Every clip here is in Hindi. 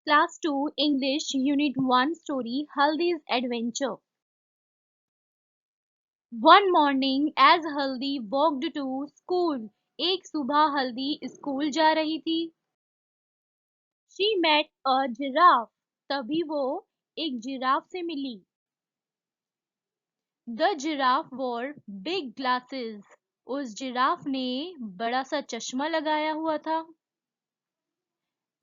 Class 2 English Unit 1 Story Haldi's Adventure. One morning as Haldi walked to school, एक सुबह हल्दी स्कूल जा रही थी. She met a giraffe. तभी वो एक जिराफ से मिली. The giraffe wore big glasses. उस जिराफ ने बड़ा सा चश्मा लगाया हुआ था.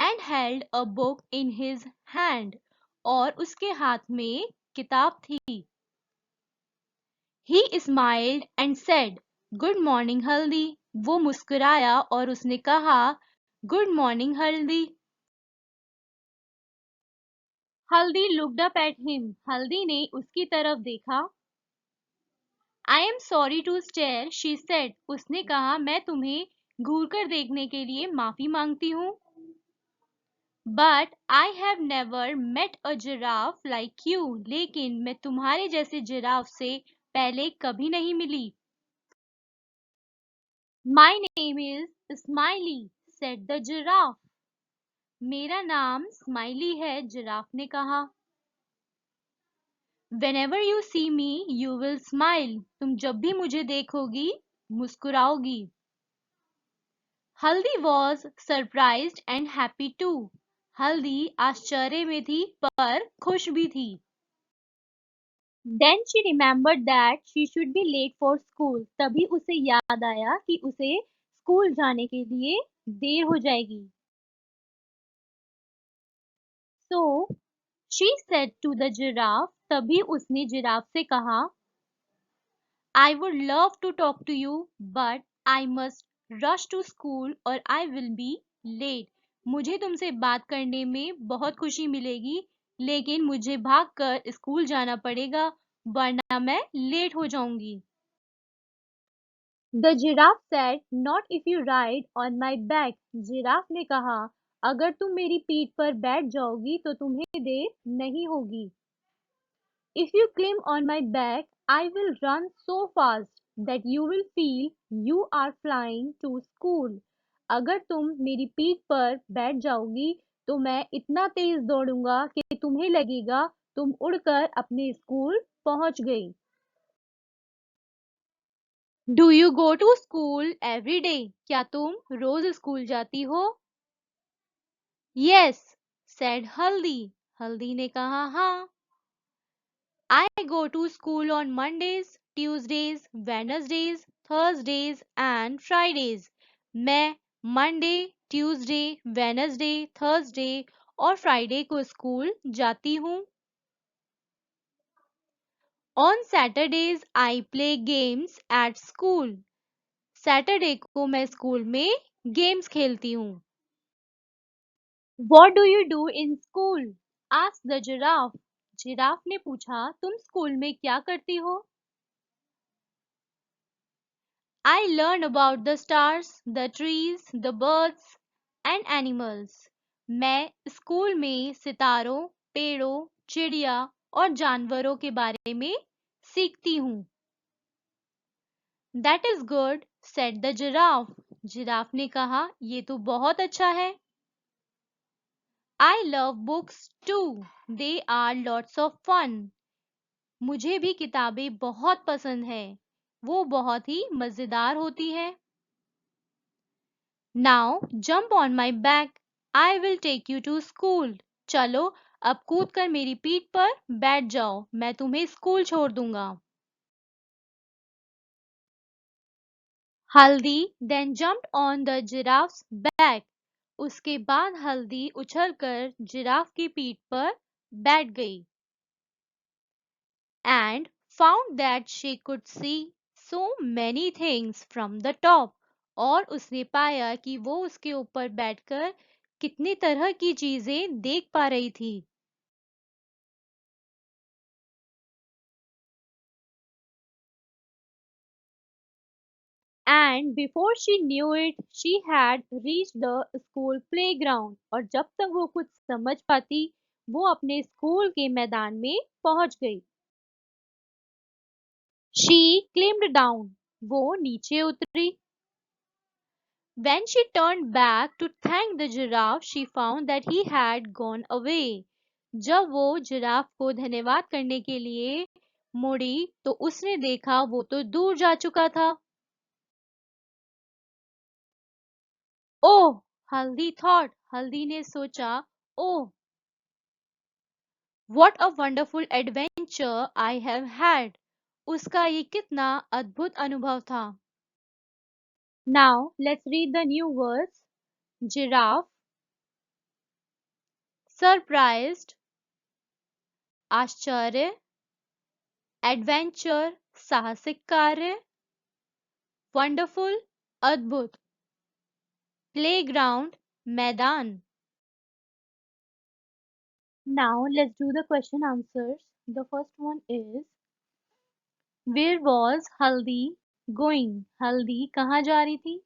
And held a book in his hand. और उसके हाथ में किताब थी. He smiled and said, "Good morning, हल्दी." वो मुस्कुराया और उसने कहा, "Good morning, हल्दी." हल्दी looked up at him. हल्दी ने उसकी तरफ देखा. I am sorry to stare, she said. उसने कहा, मैं तुम्हें घूरकर देखने के लिए माफी मांगती हूँ. But I have never met a giraffe like you. लेकिन मैं तुम्हारे जैसे जिराफ से पहले कभी नहीं मिली. My name is Smiley, said the giraffe. मेरा नाम स्माइली है, जिराफ ने कहा. Whenever you see me, you will smile. तुम जब भी मुझे देखोगी, मुस्कुराओगी. हल्दी was surprised and happy too. हल्दी आश्चर्य में थी पर खुश भी थी. Then she remembered that she should be late for school. तभी उसे याद आया कि उसे स्कूल जाने के लिए देर हो जाएगी. So she said to the giraffe. तभी उसने जिराफ से कहा, I would love to talk to you, but I must rush to school or I will be late. मुझे तुमसे बात करने में बहुत खुशी मिलेगी, लेकिन मुझे भागकर स्कूल जाना पड़ेगा, वरना मैं लेट हो जाऊंगी. The giraffe said, "Not if you ride on my back." Giraffe ने कहा, अगर तुम मेरी पीठ पर बैठ जाओगी तो तुम्हें देर नहीं होगी. If you climb on my back, I will run so fast that you will feel you are flying to school. अगर तुम मेरी पीठ पर बैठ जाओगी तो मैं इतना तेज दौड़ूंगा कि तुम्हें लगेगा तुम उड़कर अपने स्कूल पहुंच गई. Do you go to school every day? क्या तुम रोज स्कूल जाती हो? Yes, said हल्दी. हल्दी ने कहा हाँ. I go to school on Mondays, Tuesdays, Wednesdays, Thursdays and Fridays. मैं Monday, Tuesday, Wednesday, Thursday और Friday को स्कूल जाती हूँ. On Saturdays I play games at school. Saturday को मैं स्कूल में गेम्स खेलती हूँ. What do you do in school? asked the giraffe. Giraffe ने पूछा, तुम स्कूल में क्या करती हो? I learn about the stars, the trees, the birds and animals. मैं स्कूल में सितारों, पेड़ों, चिड़िया और जानवरों के बारे में सीखती हूँ. That is good, said the giraffe. Giraffe ने कहा, ये तो बहुत अच्छा है. I love books too. They are lots of fun. मुझे भी किताबें बहुत पसंद है. वो बहुत ही मजेदार होती है. Now jump on my back. I will take you to school. चलो अब कूदकर मेरी पीठ पर बैठ जाओ. मैं तुम्हें स्कूल छोड़ दूंगा. हल्दी then jumped on the giraffe's back. उसके बाद हल्दी उछलकर जिराफ की पीठ पर बैठ गई. And found that she could see so many things from the top. और उसने पाया कि वो उसके ऊपर बैठकर कितनी तरह की चीजें देख पा रही थी. And before she knew it, she had reached the school playground. और जब तक वो कुछ समझ पाती, वो अपने स्कूल के मैदान में पहुंच गई. She climbed down. वो नीचे उतरी. When she turned back to thank the giraffe, she found that he had gone away. जब वो जिराफ को धन्यवाद करने के लिए मुड़ी तो उसने देखा वो तो दूर जा चुका था। ओह! हल्दी थॉट, हल्दी ने सोचा, oh! What a wonderful adventure I have had. उसका ये कितना अद्भुत अनुभव था। Now let's read the new words. Giraffe, surprised, आश्चर्य, एडवेंचर, साहसिक कार्य, वंडरफुल, अद्भुत, प्लेग्राउंड, मैदान। Now let's do the question answers. The first one is, where was हल्दी going? हल्दी कहाँ जा रही थी?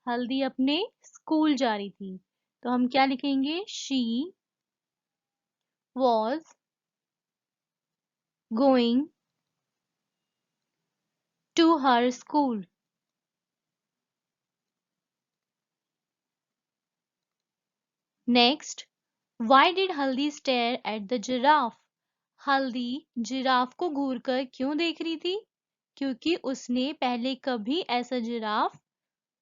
हल्दी अपने स्कूल जा रही थी। तो हम क्या लिखेंगे? She was going to her school. Next, why did हल्दी stare at the giraffe? हल्दी जिराफ को घूरकर क्यों देख रही थी? क्योंकि उसने पहले कभी ऐसा जिराफ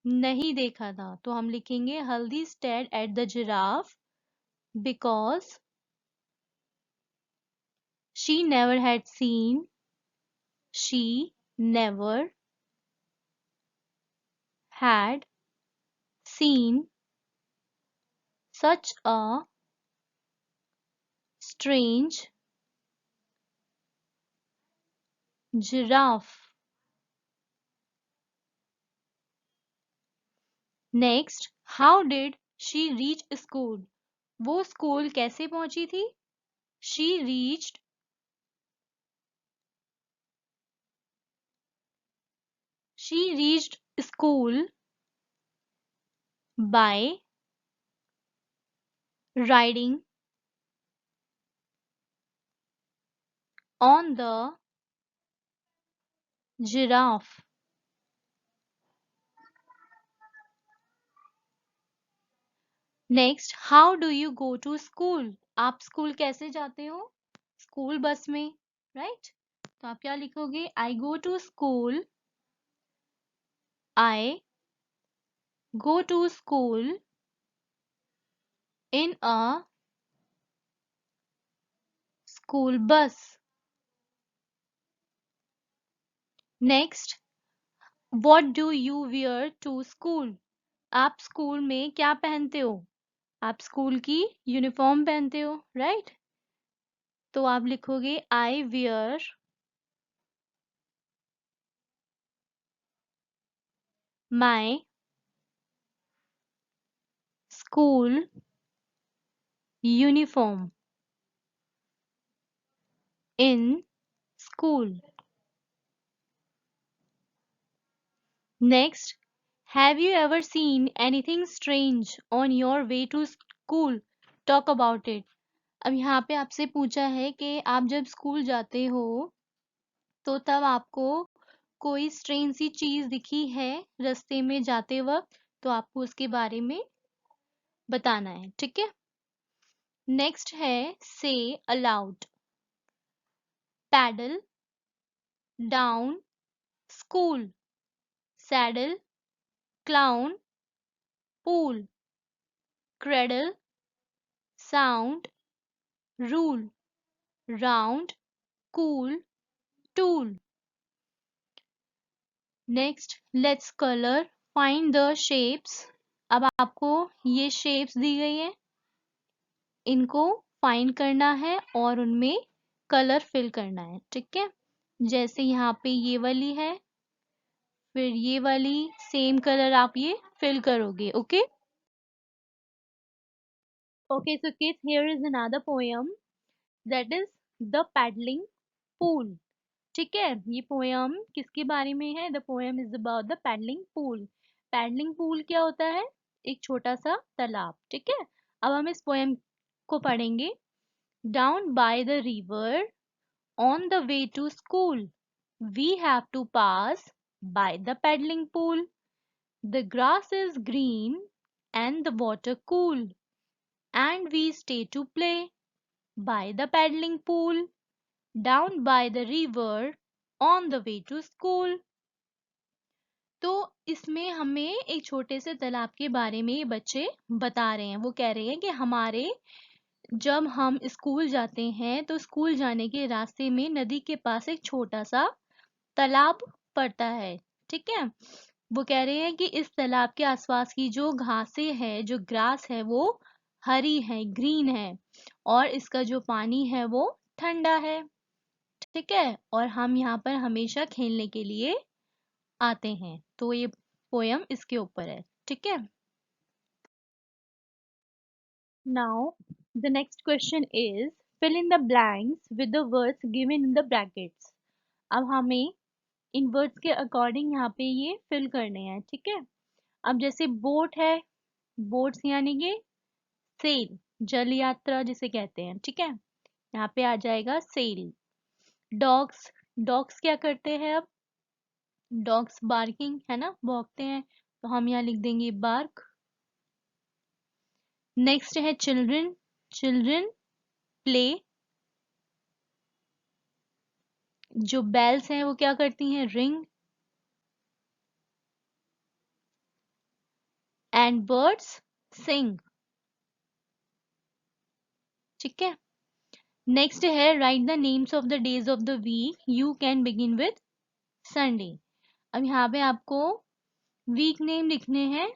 नहीं देखा था। तो हम लिखेंगे हल्दी stared at the giraffe because she never had seen, she never had seen such a strange giraffe. Next, how did she reach school? वो स्कूल कैसे पहुंची थी? She reached school by riding on the giraffe. Next, how do you go to school? आप स्कूल कैसे जाते हो? स्कूल बस में, right? तो आप क्या लिखोगे? I go to school. I go to school in a school bus. Next, what do you wear to school? आप स्कूल में क्या पहनते हो? आप स्कूल की यूनिफॉर्म पहनते हो, राइट? तो आप लिखोगे I wear my school uniform in school. Next, have you ever seen anything strange on your way to school? Talk about it. अब यहाँ पे आपसे पूछा है कि आप जब स्कूल जाते हो तो तब आपको कोई स्ट्रेंज सी चीज दिखी है रास्ते में जाते वक्त, तो आपको उसके बारे में बताना है, ठीक है? नेक्स्ट है से aloud. Paddle down school, saddle clown pool, cradle sound rule, round cool tool. Next, let's colour find the shapes. अब आपको ये शेप्स दी गई है, इनको फाइंड करना है और उनमें कलर फिल करना है, ठीक है? जैसे यहाँ पे ये वाली है, फिर ये वाली, सेम कलर आप ये फिल करोगे. Okay okay, so kids, here is another poem, that is the paddling pool. ठीक है, ये पोएम किसके बारे में है? The poem is about the paddling pool. Paddling pool क्या होता है? एक छोटा सा तालाब. ठीक है, अब हम इस पोएम को पढ़ेंगे. Down by the river on the way to school we have to pass by the paddling pool. The grass is green and the water cool, and we stay to play by the paddling pool, down by the river, on the way to school. तो इसमें हमें एक छोटे से तालाब के बारे में ये बच्चे बता रहे हैं। वो कह रहे हैं कि हमारे जब हम स्कूल जाते हैं तो स्कूल जाने के रास्ते में नदी के पास एक छोटा सा तालाब पड़ता है। ठीक है, वो कह रहे हैं कि इस तालाब के आसपास की जो घासें है, जो ग्रास है, वो हरी है, ग्रीन है, और इसका जो पानी है वो ठंडा है। ठीक है, और हम यहाँ पर हमेशा खेलने के लिए आते हैं। तो ये पोयम इसके ऊपर है। ठीक है, now the next question is fill in the blanks with the words given in the brackets. अब हमें इन वर्ड्स के अकॉर्डिंग यहाँ पे ये फिल करने हैं। ठीक है, अब जैसे बोट है, बोट्स यानी कि सेल, जल यात्रा जिसे कहते हैं। ठीक है, यहाँ पे आ जाएगा सेल। डॉग्स, डॉग्स क्या करते हैं? अब डॉग्स बार्किंग है ना, भौंकते हैं, तो हम यहाँ लिख देंगे बार्क। नेक्स्ट है चिल्ड्रन, चिल्ड्रन प्ले। जो बेल्स हैं वो क्या करती हैं? रिंग। And birds sing. ठीक है, नेक्स्ट है write the names of the days of the week, you can begin with Sunday. अब यहाँ पे आपको वीक नेम लिखने हैं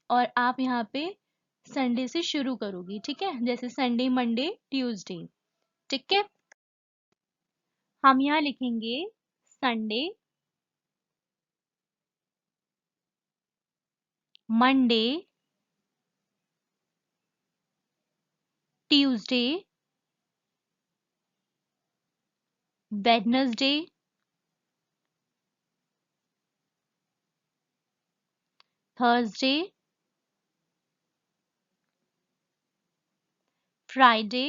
और आप यहाँ पे संडे से शुरू करोगी। ठीक है, जैसे संडे, मंडे, ट्यूसडे। ठीक है, हम यहाँ लिखेंगे Sunday, Monday, Tuesday, Wednesday, Thursday, Friday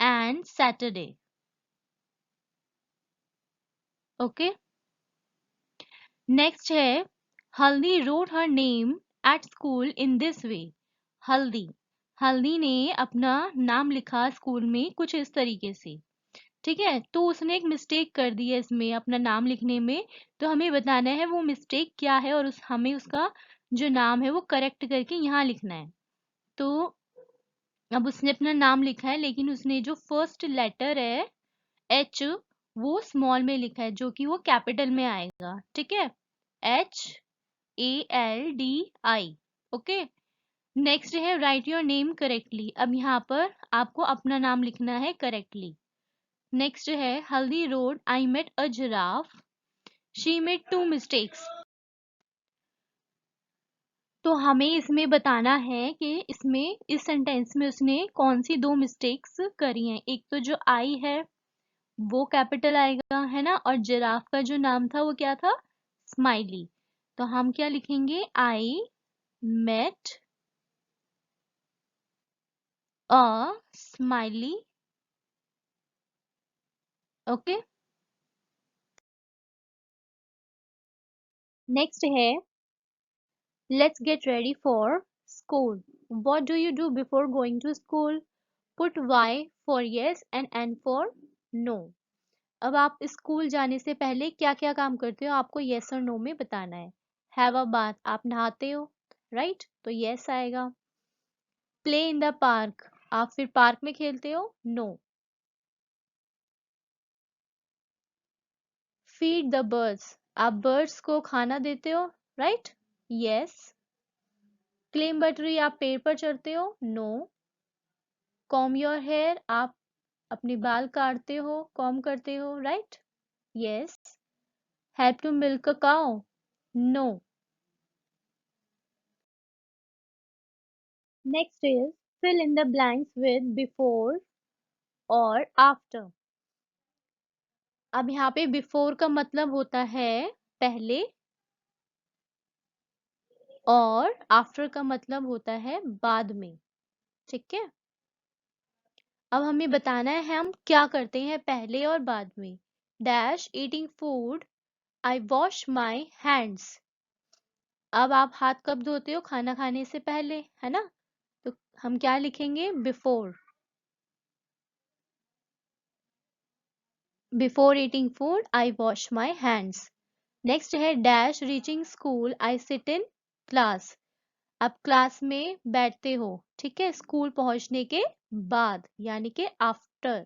and Saturday. Okay, next है Haldi wrote her name at school in this way. Haldi, Haldi ने अपना नाम लिखा स्कूल में कुछ इस तरीके से। ठीक है, तो उसने एक मिस्टेक कर दी है इसमें अपना नाम लिखने में, तो हमें बताना है वो मिस्टेक क्या है और हमें उसका जो नाम है वो करेक्ट करके यहाँ लिखना है। तो अब उसने अपना नाम लिखा है लेकिन उसने जो फर्स्ट लेटर है एच, वो स्मॉल में लिखा है, जो कि वो कैपिटल में आएगा। ठीक है, HALDI। ओके, नेक्स्ट है राइट योर नेम करेक्टली। अब यहाँ पर आपको अपना नाम लिखना है करेक्टली। नेक्स्ट है Haldi wrote I met a giraffe, she made 2 mistakes. तो हमें इसमें बताना है कि इसमें इस सेंटेंस में उसने कौन सी 2 मिस्टेक्स करी हैं। एक तो जो आई है वो कैपिटल आएगा, है ना, और जिराफ का जो नाम था वो क्या था? स्माइली। तो हम क्या लिखेंगे? I met a smiley. Okay, next है let's get ready for school. What do you do before going to school? Put Y for yes and N for no. अब आप स्कूल जाने से पहले क्या क्या काम करते हो आपको यस और नो में बताना है। हैव अ बाथ, आप नहाते हो, राइट, तो यस आएगा। प्ले इन द पार्क, आप फिर पार्क में खेलते हो, नो। फीड द बर्ड्स, आप बर्ड्स को खाना देते हो, राइट, यस। क्लेम बटरी, आप पेड़ पर चढ़ते हो, नो। कॉम योर हेयर, आप अपने बाल काटते हो, कॉम करते हो, right, yes. Help to milk a cow, no. Next is fill in the blanks with before और after। अब यहाँ पे before का मतलब होता है पहले और after का मतलब होता है बाद में। ठीक है, अब हमें बताना है हम क्या करते हैं पहले और बाद में। Dash eating food I wash my hands. अब आप हाथ कब धोते हो? खाना खाने से पहले, है ना? तो हम क्या लिखेंगे? Before. Before eating food I wash my hands. Next है dash reaching school I sit in class. आप क्लास में बैठते हो, ठीक है, स्कूल पहुंचने के बाद, यानी कि after.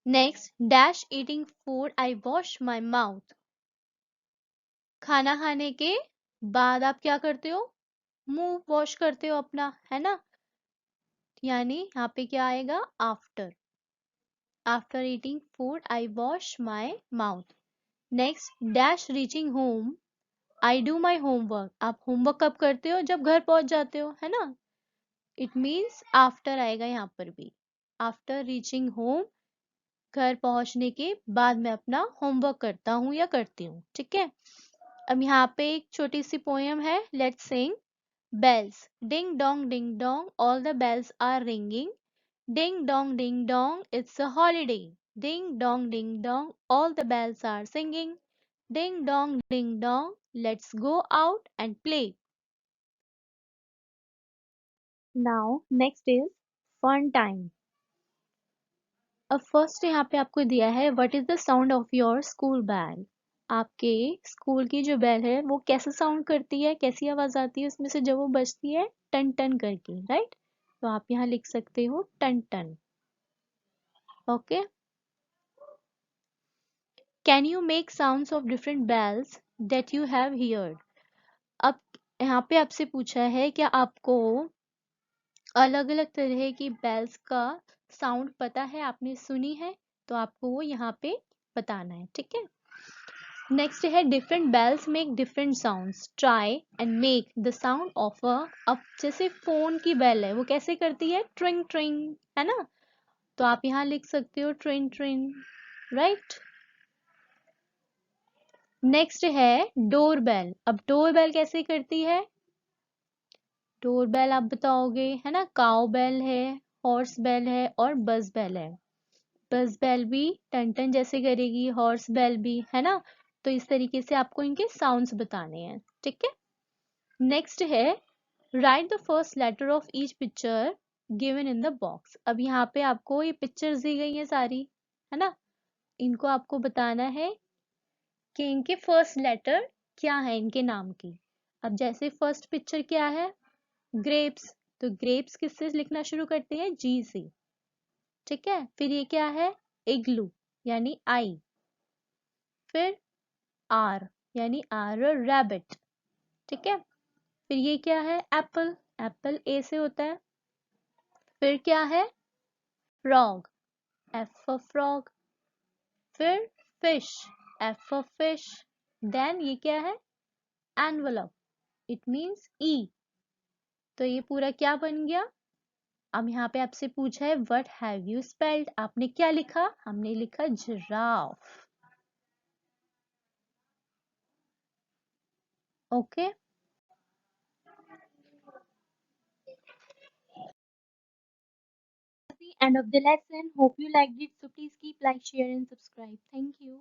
Next dash eating food I wash my mouth. खाना खाने के बाद आप क्या करते हो? मुंह वॉश करते हो अपना, है ना? यानी यहाँ पे क्या आएगा? After. After eating food I wash my mouth. Next dash reaching home I do my homework. आप होमवर्क कब करते हो? जब घर पहुंच जाते हो, है ना? इट मीन्स आफ्टर आएगा यहाँ पर भी। आफ्टर रीचिंग होम, घर पहुंचने के बाद मैं अपना होमवर्क करता हूँ या करती हूँ, ठीक है। अब यहाँ पे एक छोटी सी पोएम है, let's sing. Bells ding dong all the bells are ringing, ding dong it's a holiday, ding dong all the bells are singing, ding dong let's go out and play. Now next is fun time. अब फर्स्ट यहाँ पे आपको दिया है what is the sound of your school बैल। आपके स्कूल की जो बेल है वो कैसे साउंड करती है, कैसी आवाज आती है उसमें से जब वो बजती है? टन टन करके, राइट? तो आप यहाँ लिख सकते हो टन टन। Okay. Can you make sounds of different bells that you have heard. अब यहाँ पे आपसे पूछा है क्या आपको अलग अलग तरह की बेल्स का साउंड पता है, आपने सुनी है? तो आपको वो यहाँ पे बताना है, ठीक है। नेक्स्ट है different bells make different sounds, try and make the sound of a. अब जैसे फोन की बेल है वो कैसे करती है? ट्रिंग ट्रिंग, है ना? तो आप यहाँ लिख सकते हो ट्रिंग ट्रिंग, राइट। नेक्स्ट है डोर बेल। अब डोर बेल कैसे करती है? डोर बेल आप बताओगे, है ना? काउ बेल है, हॉर्स बेल है और बस बेल है। बस बेल भी टन टन जैसे करेगी, हॉर्स बेल भी, है ना? तो इस तरीके से आपको इनके साउंड्स बताने हैं, ठीक है। नेक्स्ट है write the first letter of each picture given in the box. अब यहाँ पे आपको ये पिक्चर्स दी गई हैं सारी, है ना? इनको आपको बताना है कि इनके फर्स्ट लेटर क्या है इनके नाम की। अब जैसे फर्स्ट पिक्चर क्या है? ग्रेप्स। तो ग्रेप्स किससे लिखना शुरू करते हैं? जी से, ठीक है। फिर ये क्या है? इग्लू यानी आई। फिर आर यानी आर रैबिट, ठीक है। फिर ये क्या है? एप्पल। एप्पल ए से होता है। फिर क्या है? Frog, F for frog. Fish F, for fish फिश। देन ये क्या है? Envelope, it means E. तो ये पूरा क्या बन गया? अब यहाँ पे आपसे पूछा है व्हाट हैव यू स्पेल्ड। आपने क्या लिखा? हमने लिखा giraffe. Okay. The end of the lesson. Hope you liked it. So please keep like, share, and subscribe. Thank you.